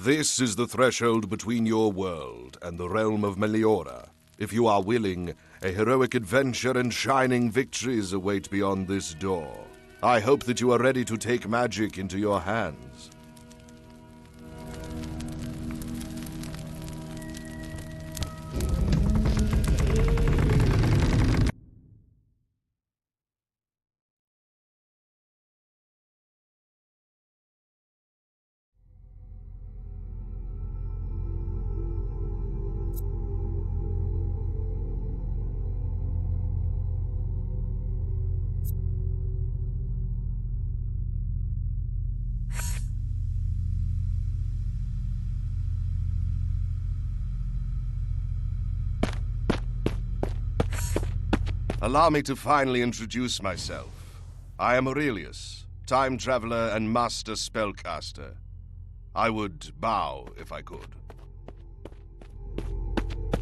This is the threshold between your world and the realm of Meliora. If you are willing, a heroic adventure and shining victories await beyond this door. I hope that you are ready to take magic into your hands. Allow me to finally introduce myself. I am Aurelius, time traveler and master spellcaster. I would bow if I could.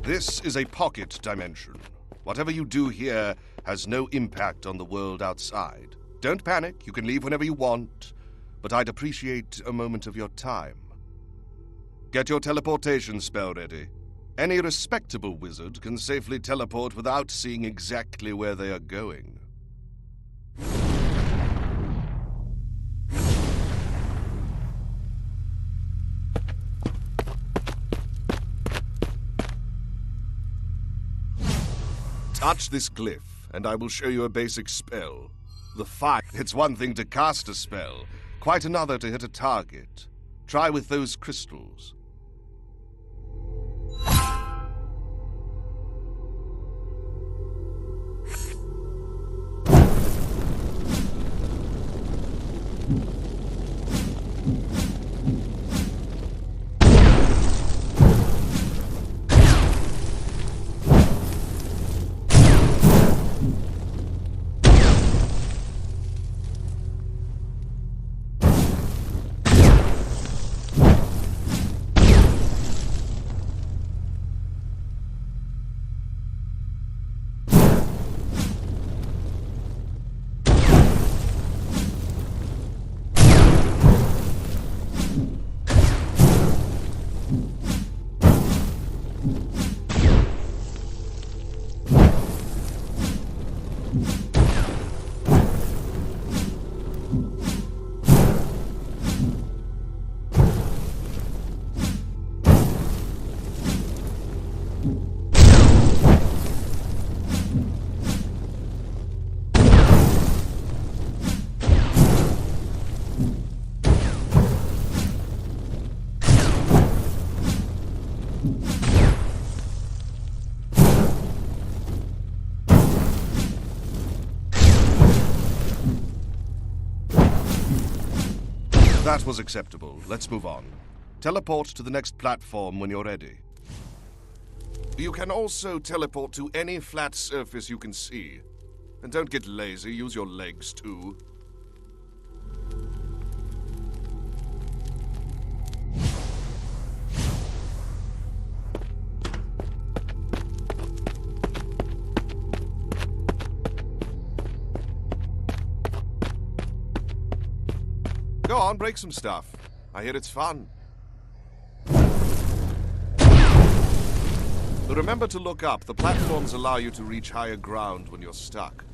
This is a pocket dimension. Whatever you do here has no impact on the world outside. Don't panic, you can leave whenever you want, but I'd appreciate a moment of your time. Get your teleportation spell ready. Any respectable wizard can safely teleport without seeing exactly where they are going. Touch this glyph, and I will show you a basic spell. The fire. It's one thing to cast a spell, quite another to hit a target. Try with those crystals. That was acceptable. Let's move on. Teleport to the next platform when you're ready. You can also teleport to any flat surface you can see. And don't get lazy, use your legs too. Go on, break some stuff. I hear it's fun. Remember to look up. The platforms allow you to reach higher ground when you're stuck.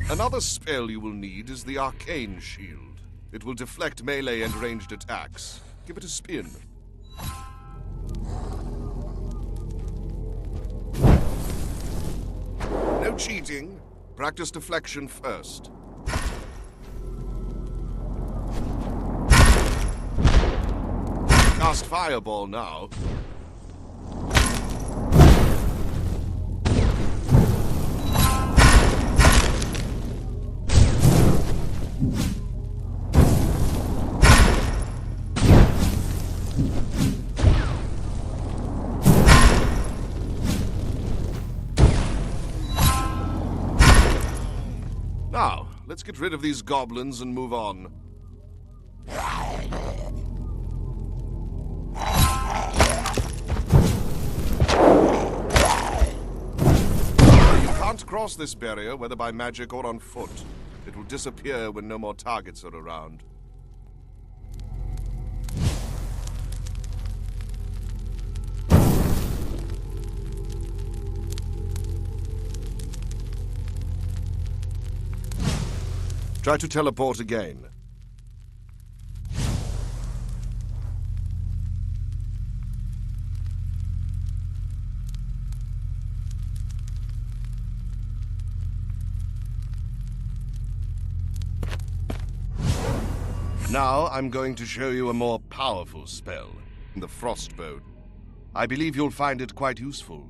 Another spell you will need is the Arcane Shield. It will deflect melee and ranged attacks. Give it a spin. No cheating. Practice deflection first. Cast Fireball now. Now, let's get rid of these goblins and move on. You can't cross this barrier, whether by magic or on foot. It will disappear when no more targets are around. Try to teleport again. Now I'm going to show you a more powerful spell, the Frostbow. I believe you'll find it quite useful.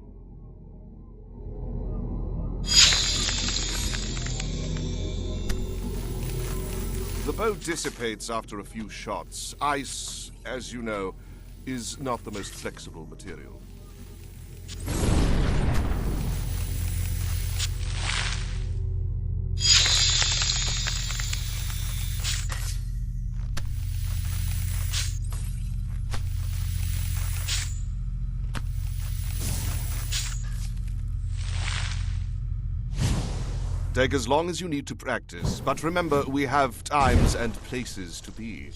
The bow dissipates after a few shots. Ice, as you know, is not the most flexible material. Take as long as you need to practice, but remember, we have times and places to be.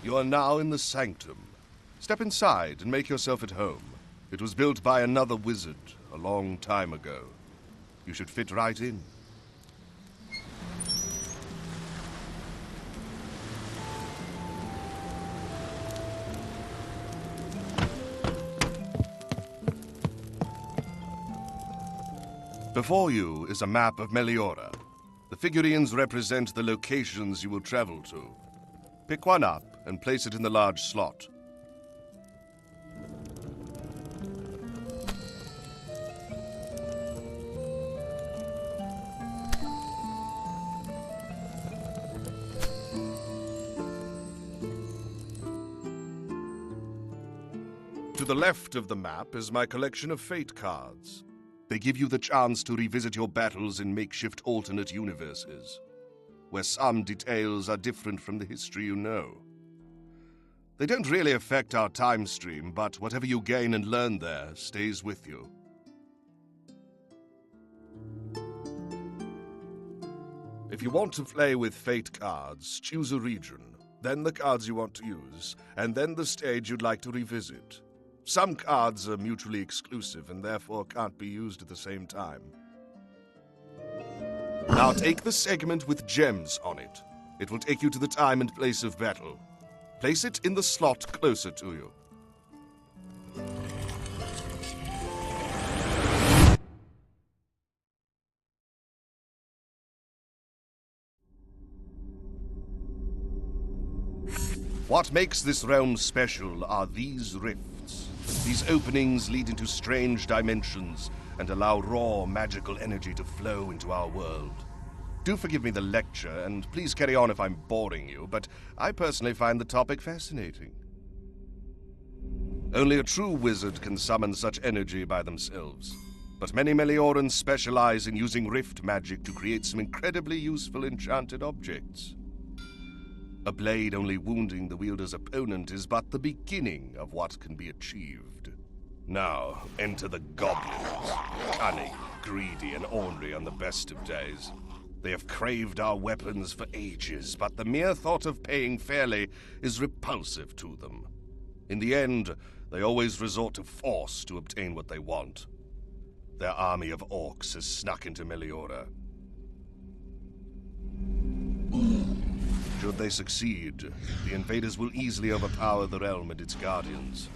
You are now in the Sanctum. Step inside and make yourself at home. It was built by another wizard a long time ago. You should fit right in. Before you is a map of Meliora. The figurines represent the locations you will travel to. Pick one up and place it in the large slot. To the left of the map is my collection of fate cards. They give you the chance to revisit your battles in makeshift alternate universes, where some details are different from the history you know. They don't really affect our time stream, but whatever you gain and learn there stays with you. If you want to play with fate cards, choose a region, then the cards you want to use, and then the stage you'd like to revisit. Some cards are mutually exclusive and therefore can't be used at the same time. Now take the segment with gems on it. It will take you to the time and place of battle. Place it in the slot closer to you. What makes this realm special are these rifts. These openings lead into strange dimensions and allow raw magical energy to flow into our world. Do forgive me the lecture, and please carry on if I'm boring you, but I personally find the topic fascinating. Only a true wizard can summon such energy by themselves, but many Meliorans specialize in using rift magic to create some incredibly useful enchanted objects. A blade only wounding the wielder's opponent is but the beginning of what can be achieved. Now, enter the goblins. Cunning, greedy, and ornery on the best of days. They have craved our weapons for ages, but the mere thought of paying fairly is repulsive to them. In the end, they always resort to force to obtain what they want. Their army of orcs has snuck into Meliora. Should they succeed, the invaders will easily overpower the realm and its guardians.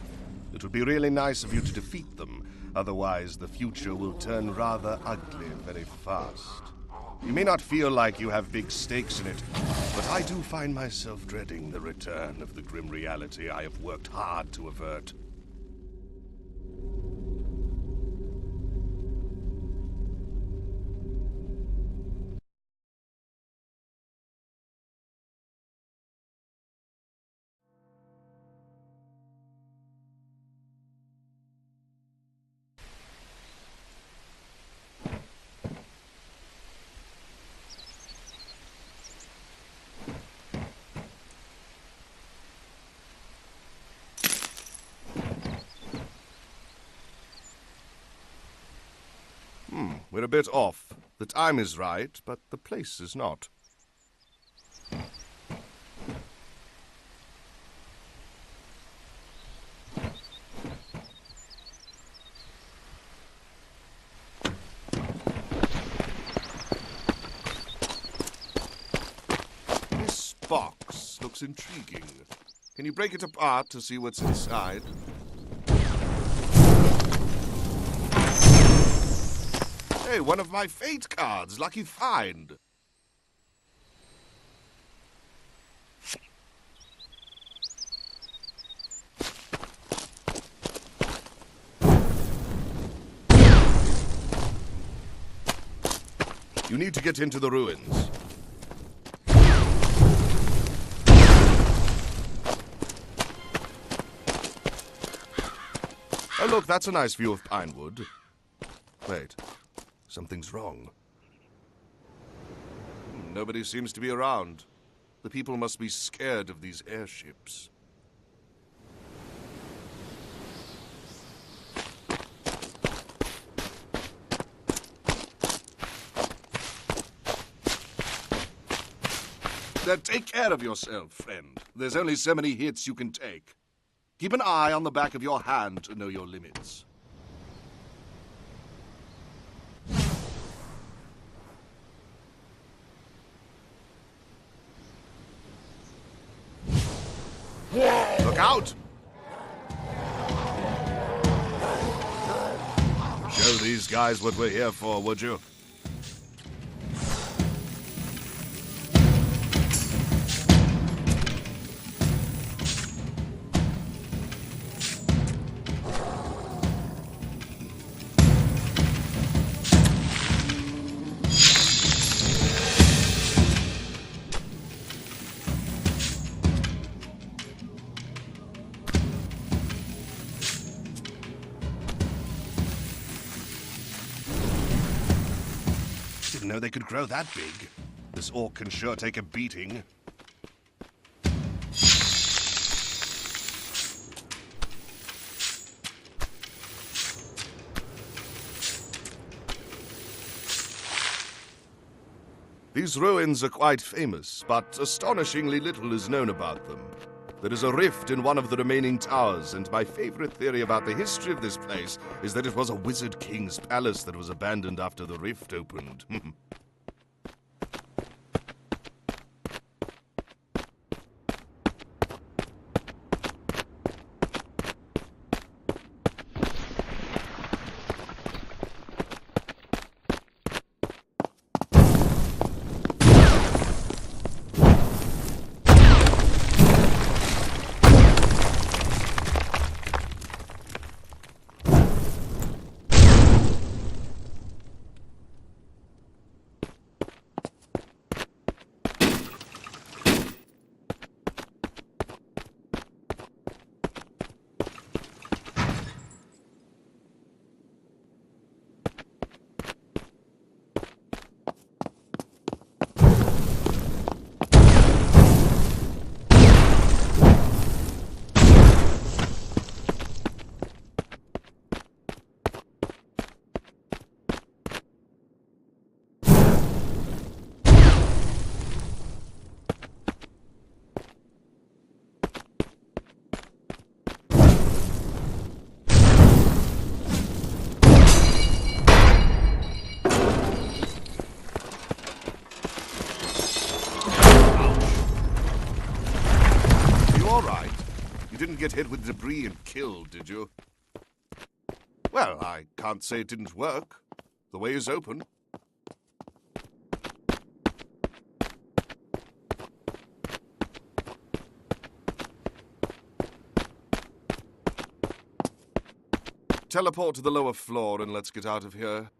It would be really nice of you to defeat them, otherwise the future will turn rather ugly very fast. You may not feel like you have big stakes in it, but I do find myself dreading the return of the grim reality I have worked hard to avert. We're a bit off. The time is right, but the place is not. This box looks intriguing. Can you break it apart to see what's inside? Hey, one of my fate cards. Lucky find. You need to get into the ruins. Oh, look, that's a nice view of Pinewood. Wait. Something's wrong. Nobody seems to be around. The people must be scared of these airships. Then take care of yourself, friend. There's only so many hits you can take. Keep an eye on the back of your hand to know your limits. Look out! Show these guys what we're here for, would you? Didn't know they could grow that big. This orc can sure take a beating. These ruins are quite famous, but astonishingly little is known about them. There is a rift in one of the remaining towers, and my favorite theory about the history of this place is that it was a wizard king's palace that was abandoned after the rift opened. didn't get hit with debris and killed, did you? Well, I can't say it didn't work. The way is open. Teleport to the lower floor and let's get out of here.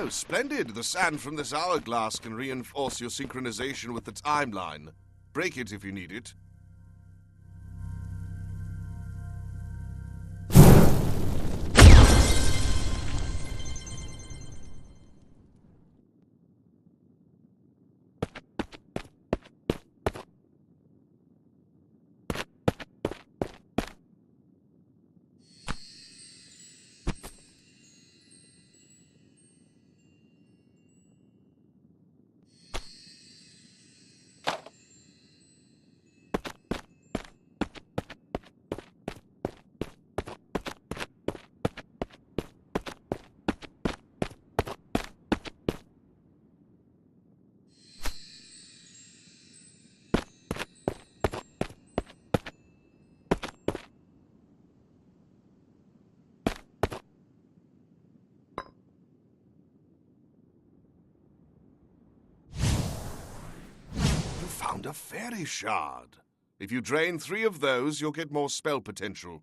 Oh, splendid. The sand from this hourglass can reinforce your synchronization with the timeline. Break it if you need it. Found a fairy shard. If you drain 3 of those, you'll get more spell potential.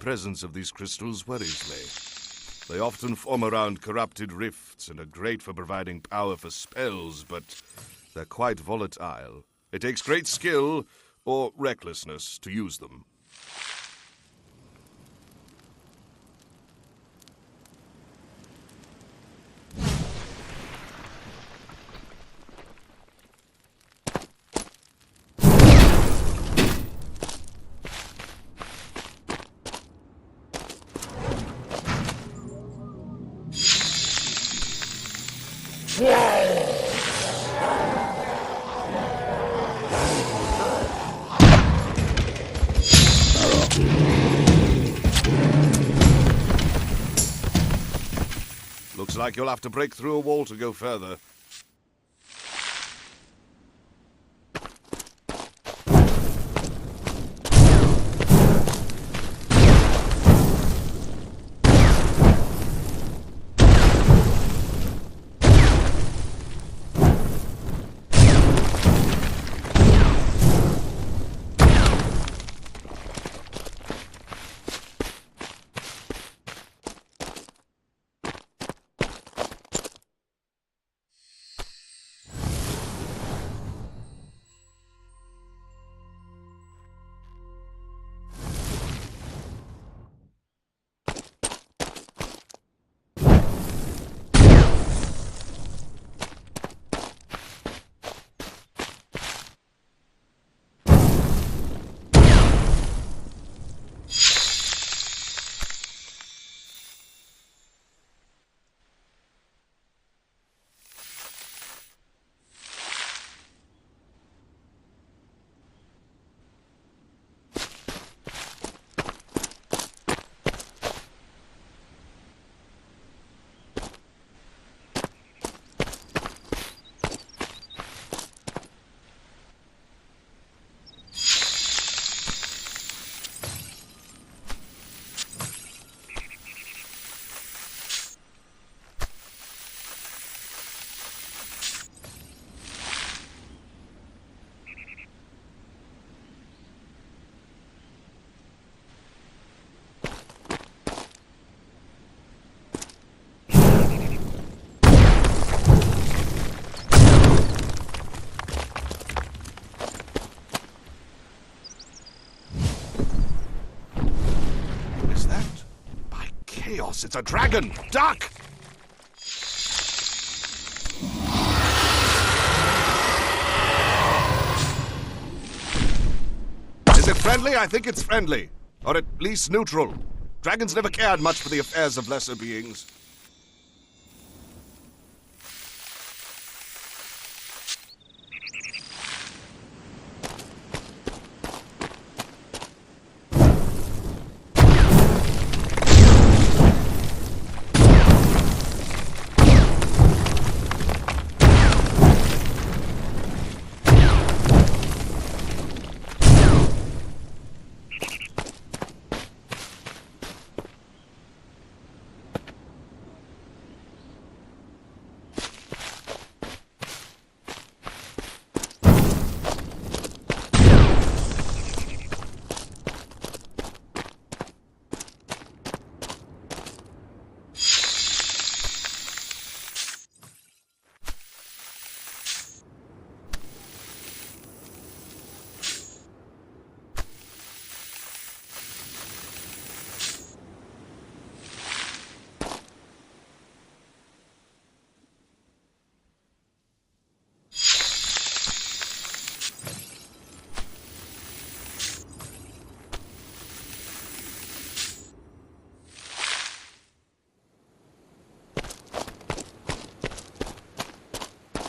presence of these crystals worries me. They often form around corrupted rifts and are great for providing power for spells, but they're quite volatile. It takes great skill or recklessness to use them. Looks like you'll have to break through a wall to go further. It's a dragon! Duck! Is it friendly? I think it's friendly. Or at least neutral. Dragons never cared much for the affairs of lesser beings.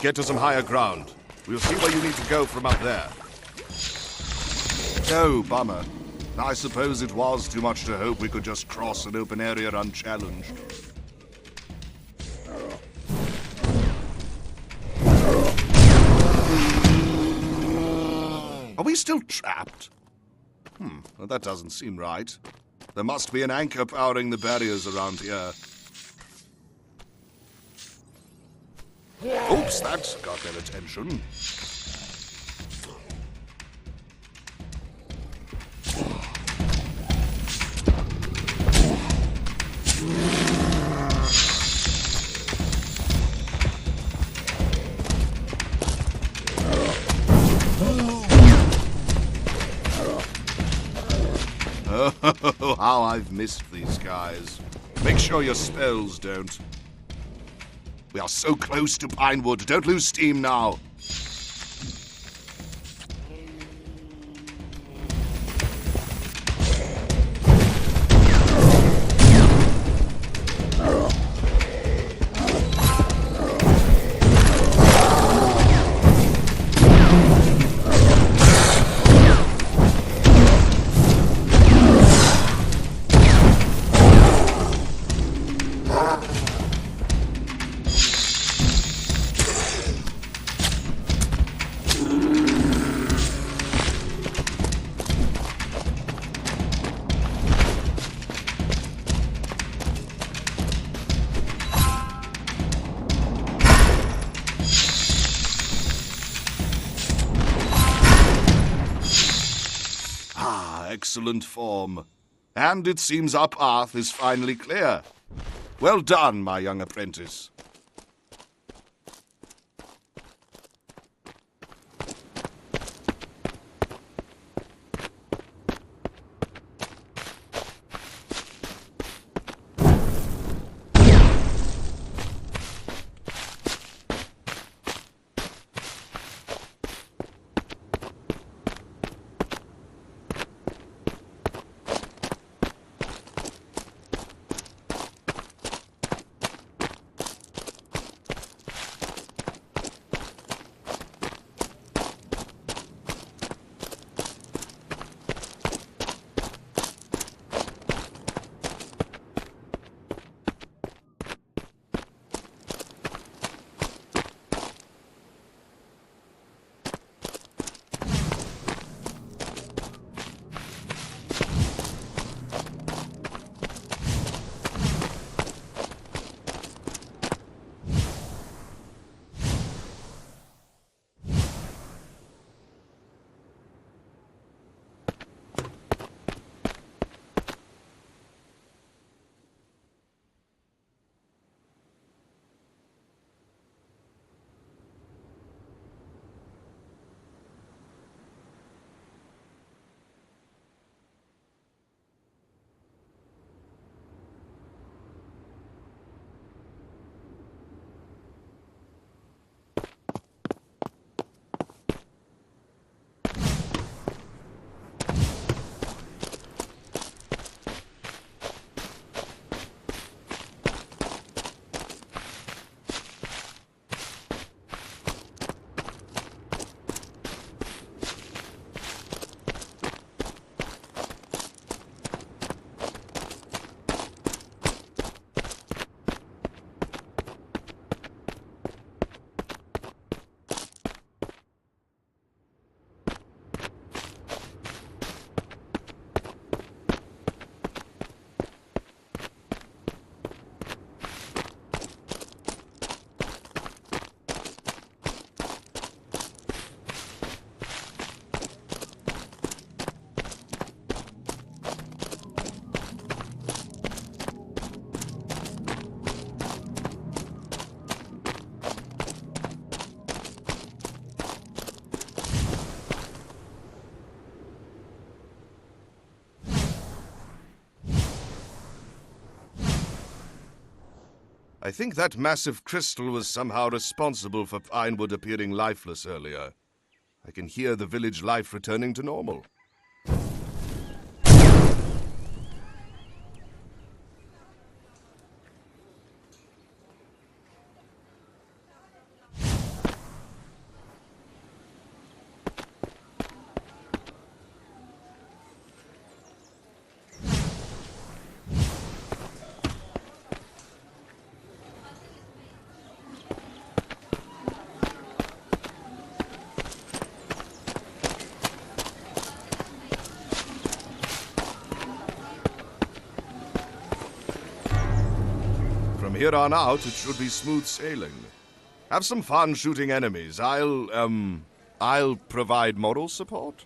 Get to some higher ground. We'll see where you need to go from up there. Oh, bummer. I suppose it was too much to hope we could just cross an open area unchallenged. Are we still trapped? Well, that doesn't seem right. There must be an anchor powering the barriers around here. Oops, that got their attention. Oh, how I've missed these guys. Make sure your spells don't. We are so close to Pinewood. Don't lose steam now. Excellent form. And it seems our path is finally clear. Well done, my young apprentice. I think that massive crystal was somehow responsible for Pinewood appearing lifeless earlier. I can hear the village life returning to normal. From here on out, it should be smooth sailing. Have some fun shooting enemies. I'll provide moral support.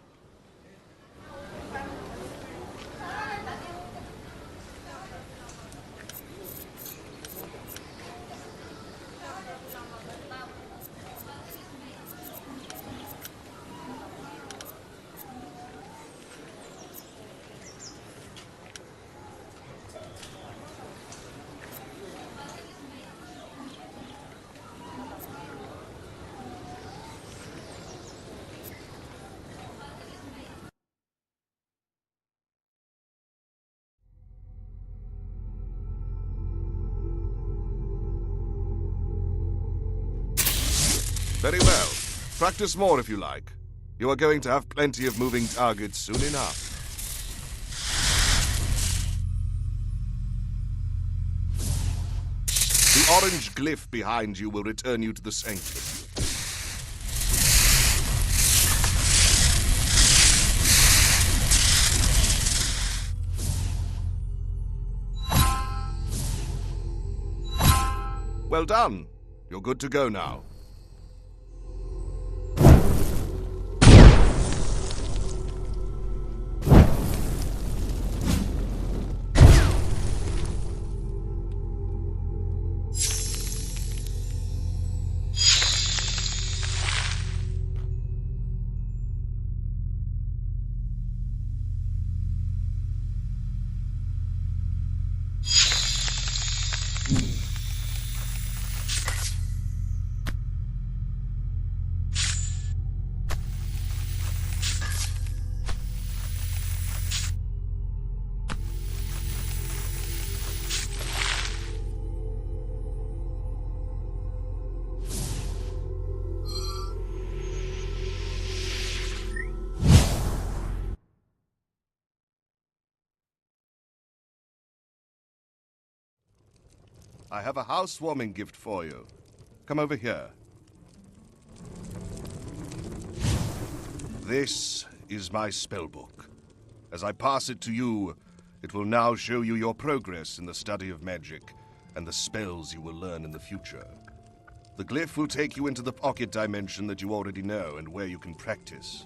Very well. Practice more if you like. You are going to have plenty of moving targets soon enough. The orange glyph behind you will return you to the sanctum. Well done. You're good to go now. I have a housewarming gift for you. Come over here. This is my spellbook. As I pass it to you, it will now show you your progress in the study of magic and the spells you will learn in the future. The glyph will take you into the pocket dimension that you already know and where you can practice.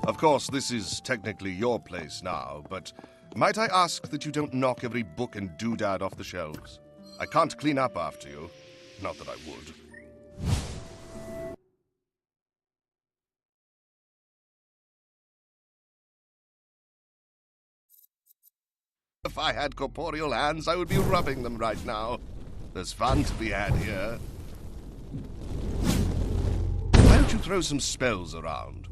Of course, this is technically your place now, but might I ask that you don't knock every book and doodad off the shelves? I can't clean up after you. Not that I would. If I had corporeal hands, I would be rubbing them right now. There's fun to be had here. Why don't you throw some spells around,